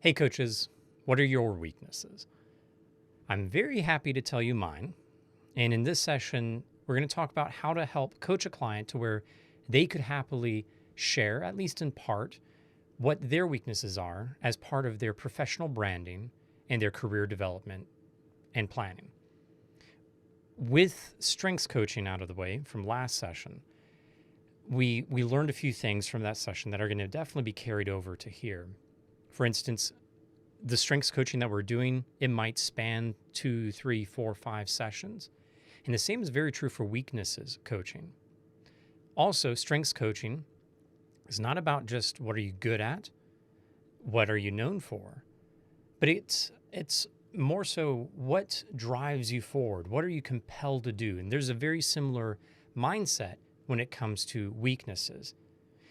Hey coaches, what are your weaknesses? I'm very happy to tell you mine. And in this session, we're going to talk about how to help coach a client to where they could happily share, at least in part, what their weaknesses are as part of their professional branding and their career development and planning. With strengths coaching out of the way from last session, we learned a few things from that session that are going to definitely be carried over to here. For instance, the strengths coaching that we're doing, it might span 2, 3, 4, 5 sessions. And the same is very true for weaknesses coaching. Also, strengths coaching is not about just what are you good at, what are you known for, but it's more so what drives you forward, what are you compelled to do? And there's a very similar mindset when it comes to weaknesses.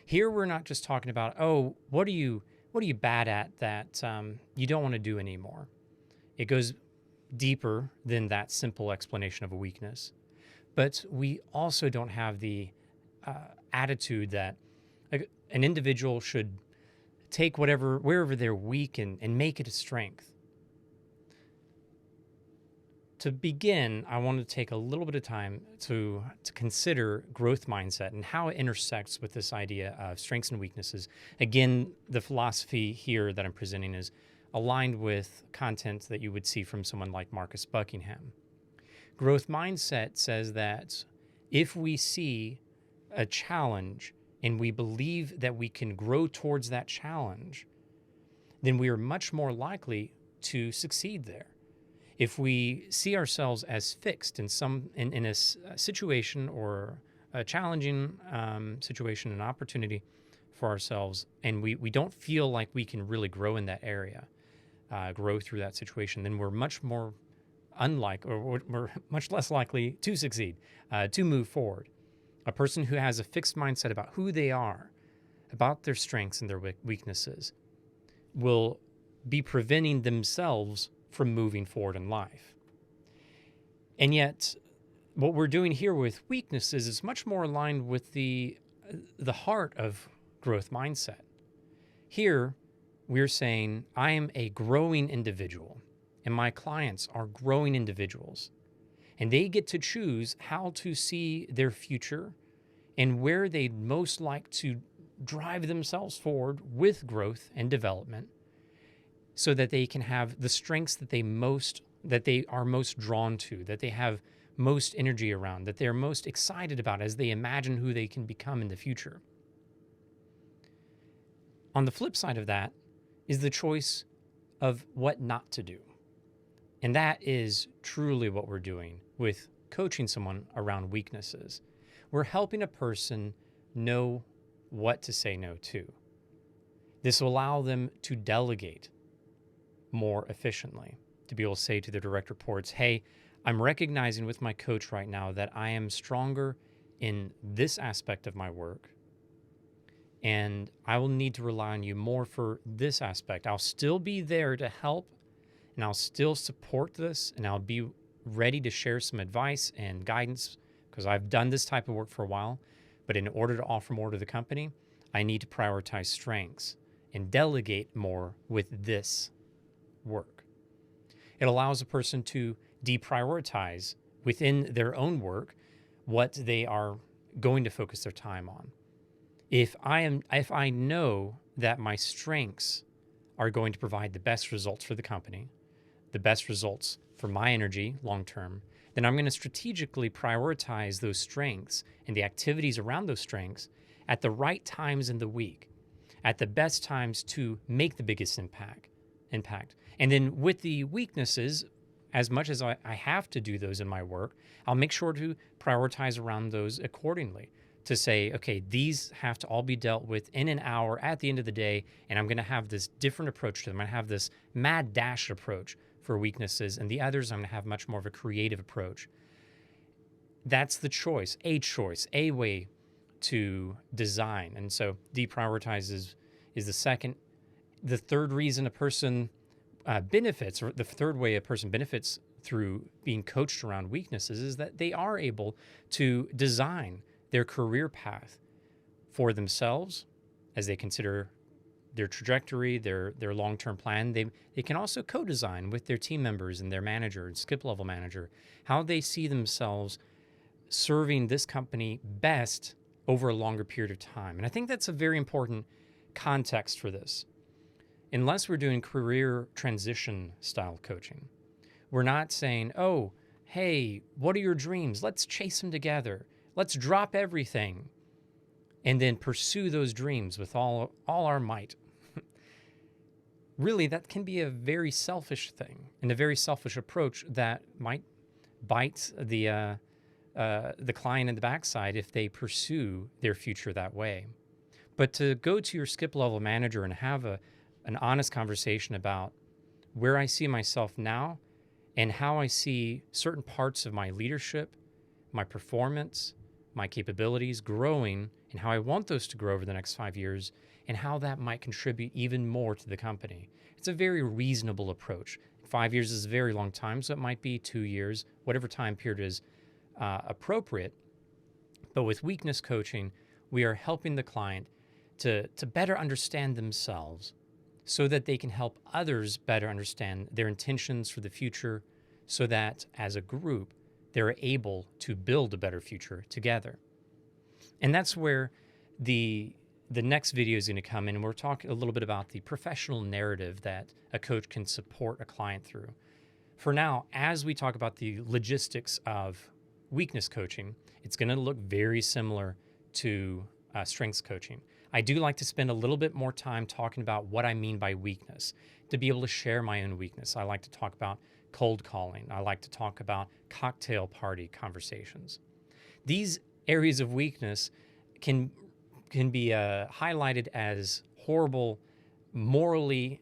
Here we're not just talking about, oh, what are you bad at that you don't want to do anymore? It goes deeper than that simple explanation of a weakness. But we also don't have the attitude that an individual should take wherever they're weak and make it a strength. To begin, I want to take a little bit of time to consider growth mindset and how it intersects with this idea of strengths and weaknesses. Again, the philosophy here that I'm presenting is aligned with content that you would see from someone like Marcus Buckingham. Growth mindset says that if we see a challenge and we believe that we can grow towards that challenge, then we are much more likely to succeed there. If we see ourselves as fixed in a situation or a challenging situation, an opportunity for ourselves, and we don't feel like we can really grow in that area, grow through that situation, then we're much more we're much less likely to succeed, to move forward. A person who has a fixed mindset about who they are, about their strengths and their weaknesses, will be preventing themselves from moving forward in life. And yet, what we're doing here with weaknesses is much more aligned with the heart of growth mindset. Here, we're saying, I am a growing individual, and my clients are growing individuals, and they get to choose how to see their future and where they'd most like to drive themselves forward with growth and development, so that they can have the strengths that they are most drawn to, that they have most energy around, that they're most excited about as they imagine who they can become in the future. On the flip side of that is the choice of what not to do. And that is truly what we're doing with coaching someone around weaknesses. We're helping a person know what to say no to. This will allow them to delegate more efficiently, to be able to say to their direct reports, hey, I'm recognizing with my coach right now that I am stronger in this aspect of my work, and I will need to rely on you more for this aspect. I'll still be there to help, and I'll still support this, and I'll be ready to share some advice and guidance because I've done this type of work for a while. But in order to offer more to the company, I need to prioritize strengths and delegate more with this work. It allows a person to deprioritize within their own work what they are going to focus their time on. If I know that my strengths are going to provide the best results for the company, the best results for my energy long term, then I'm going to strategically prioritize those strengths and the activities around those strengths at the right times in the week, at the best times to make the biggest impact. And then with the weaknesses, as much as I have to do those in my work, I'll make sure to prioritize around those accordingly, to say, okay, these have to all be dealt with in an hour at the end of the day, and I'm going to have this different approach to them. I'm going to have this mad dash approach for weaknesses, and the others I'm going to have much more of a creative approach. That's the choice, a way to design. And so deprioritize is the second. The third reason a person benefits, or the third way a person benefits through being coached around weaknesses, is that they are able to design their career path for themselves as they consider their trajectory, their long-term plan. They can also co-design with their team members and their manager and skip level manager how they see themselves serving this company best over a longer period of time. And I think that's a very important context for this. Unless we're doing career transition style coaching, we're not saying, oh, hey, what are your dreams? Let's chase them together. Let's drop everything and then pursue those dreams with all our might. Really, that can be a very selfish thing and a very selfish approach that might bite the client in the backside if they pursue their future that way. But to go to your skip level manager and have an honest conversation about where I see myself now and how I see certain parts of my leadership, my performance, my capabilities growing, and how I want those to grow over the next 5 years, and how that might contribute even more to the company. It's a very reasonable approach. 5 years is a very long time, so it might be 2 years, whatever time period is appropriate. But with weakness coaching, we are helping the client to better understand themselves so that they can help others better understand their intentions for the future, so that as a group, they're able to build a better future together. And that's where the next video is going to come in, and we're talking a little bit about the professional narrative that a coach can support a client through. For now, as we talk about the logistics of weakness coaching, it's going to look very similar to strengths coaching. I do like to spend a little bit more time talking about what I mean by weakness, to be able to share my own weakness. I like to talk about cold calling. I like to talk about cocktail party conversations. These areas of weakness can be highlighted as horrible, morally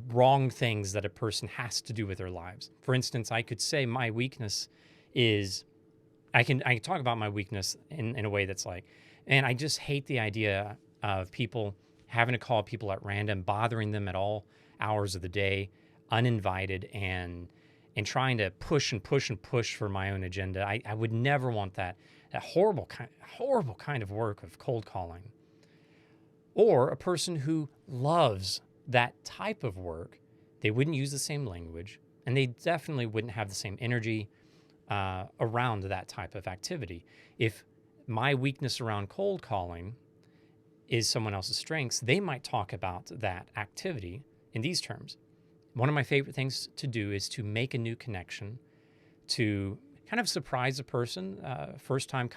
wrong things that a person has to do with their lives. For instance, I could say my weakness is, I can talk about my weakness in a way that's like, and I just hate the idea of people having to call people at random, bothering them at all hours of the day, uninvited, and trying to push and push and push for my own agenda. I would never want that horrible kind of work of cold calling. Or a person who loves that type of work, they wouldn't use the same language, and they definitely wouldn't have the same energy around that type of activity. If my weakness around cold calling is someone else's strengths, they might talk about that activity in these terms. One of my favorite things to do is to make a new connection, to kind of surprise a person, first time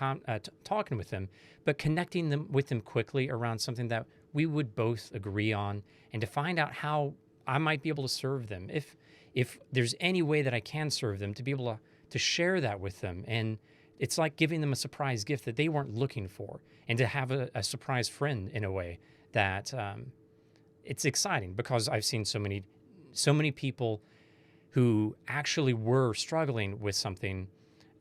talking with them, but connecting them with them quickly around something that we would both agree on, and to find out how I might be able to serve them. If there's any way that I can serve them, to be able to share that with them. And it's like giving them a surprise gift that they weren't looking for, and to have a surprise friend in a way that it's exciting, because I've seen so many people who actually were struggling with something,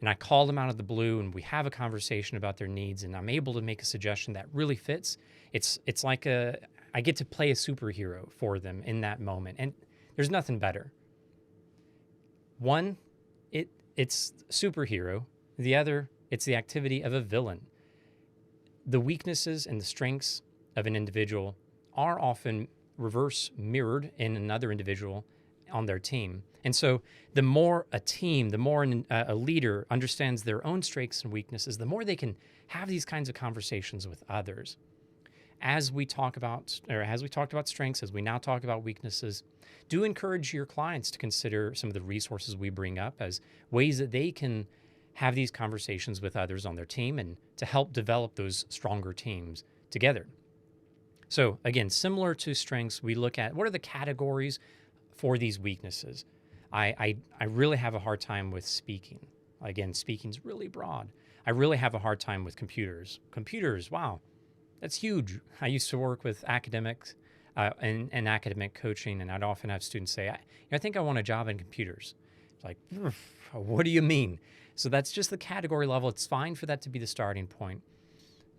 and I call them out of the blue and we have a conversation about their needs, and I'm able to make a suggestion that really fits. It's like I get to play a superhero for them in that moment, and there's nothing better. One, it's superhero. The other, it's the activity of a villain. The weaknesses and the strengths of an individual are often reverse mirrored in another individual on their team. And so the more a team, the more a leader understands their own strengths and weaknesses, the more they can have these kinds of conversations with others. As we talked about strengths, as we now talk about weaknesses, do encourage your clients to consider some of the resources we bring up as ways that they can have these conversations with others on their team, and to help develop those stronger teams together. So again, similar to strengths, we look at what are the categories for these weaknesses. I really have a hard time with speaking. Again, speaking is really broad. I really have a hard time with computers. Computers, wow, that's huge. I used to work with academics and academic coaching, and I'd often have students say, I think I want a job in computers. It's like, what do you mean? So that's just the category level. It's fine for that to be the starting point.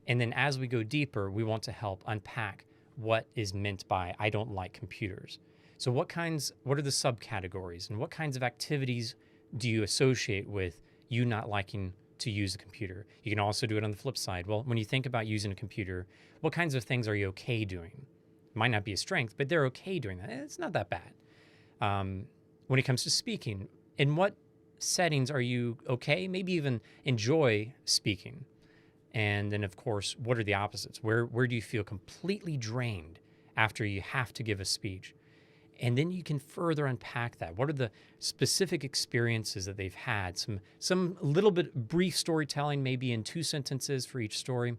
And then as we go deeper, we want to help unpack what is meant by I don't like computers. So what are the subcategories, and what kinds of activities do you associate with you not liking to use a computer? You can also do it on the flip side. Well, when you think about using a computer, what kinds of things are you okay doing? might not be a strength, but they're okay doing that. It's not that bad. When it comes to speaking, in what settings are you okay? Maybe even enjoy speaking. And then, of course, what are the opposites? Where do you feel completely drained after you have to give a speech? And then you can further unpack that. What are the specific experiences that they've had? Some little bit brief storytelling, maybe in 2 sentences for each story,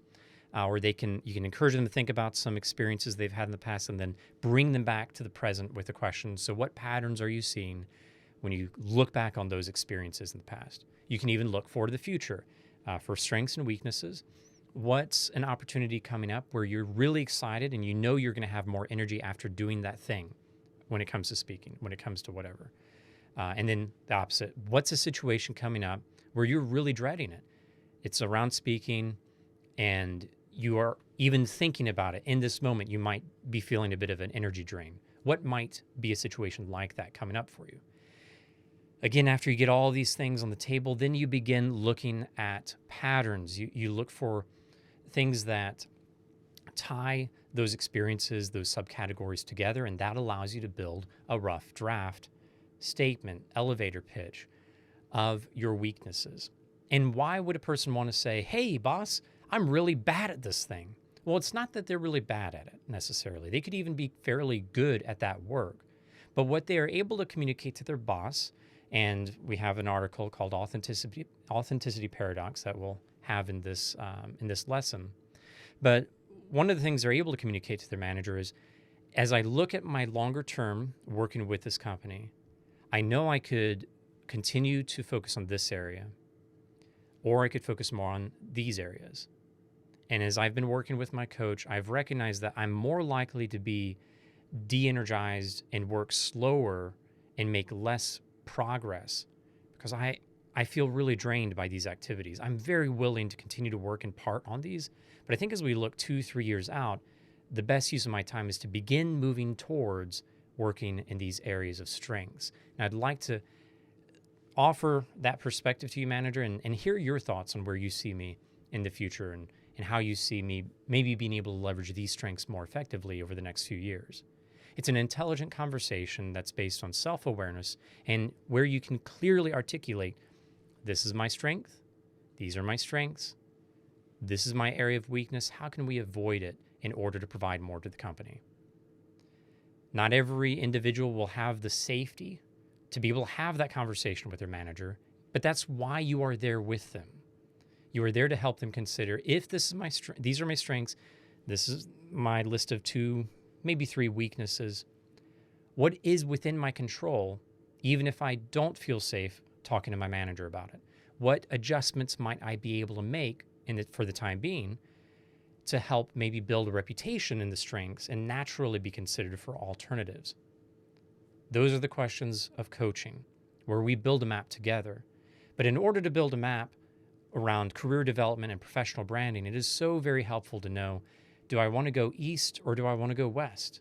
or you can encourage them to think about some experiences they've had in the past, and then bring them back to the present with a question. So, what patterns are you seeing when you look back on those experiences in the past? You can even look forward to the future for strengths and weaknesses. What's an opportunity coming up where you're really excited and you know you're going to have more energy after doing that thing when it comes to speaking, when it comes to whatever? And then the opposite. What's a situation coming up where you're really dreading it? It's around speaking, and you are even thinking about it in this moment. You might be feeling a bit of an energy drain. What might be a situation like that coming up for you? Again, after you get all these things on the table, then you begin looking at patterns. You look for things that tie those experiences, those subcategories together, and that allows you to build a rough draft statement, elevator pitch of your weaknesses. And why would a person want to say, hey, boss, I'm really bad at this thing? Well, it's not that they're really bad at it necessarily. They could even be fairly good at that work. But what they are able to communicate to their boss, and we have an article called Authenticity Paradox that we'll have in this lesson. But one of the things they're able to communicate to their manager is, as I look at my longer term working with this company, I know I could continue to focus on this area, or I could focus more on these areas. And as I've been working with my coach, I've recognized that I'm more likely to be de-energized and work slower and make less progress because I feel really drained by these activities. I'm very willing to continue to work in part on these, but I think as we look 2-3 years out, the best use of my time is to begin moving towards working in these areas of strengths. And I'd like to offer that perspective to you, manager, and hear your thoughts on where you see me in the future and how you see me maybe being able to leverage these strengths more effectively over the next few years. It's an intelligent conversation that's based on self-awareness and where you can clearly articulate, this is my strength, these are my strengths, this is my area of weakness, how can we avoid it in order to provide more to the company? Not every individual will have the safety to be able to have that conversation with their manager, but that's why you are there with them. You are there to help them consider, if this is these are my strengths, this is my list of 2, maybe 3 weaknesses. What is within my control, even if I don't feel safe talking to my manager about it? What adjustments might I be able to make for the time being to help maybe build a reputation in the strengths and naturally be considered for alternatives? Those are the questions of coaching, where we build a map together. But in order to build a map around career development and professional branding, it is so very helpful to know, do I want to go east or do I want to go west?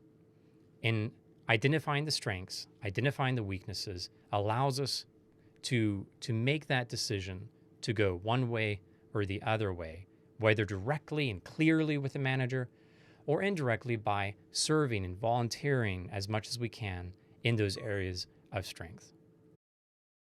And identifying the strengths, identifying the weaknesses allows us to make that decision to go one way or the other way, whether directly and clearly with the manager or indirectly by serving and volunteering as much as we can in those areas of strength.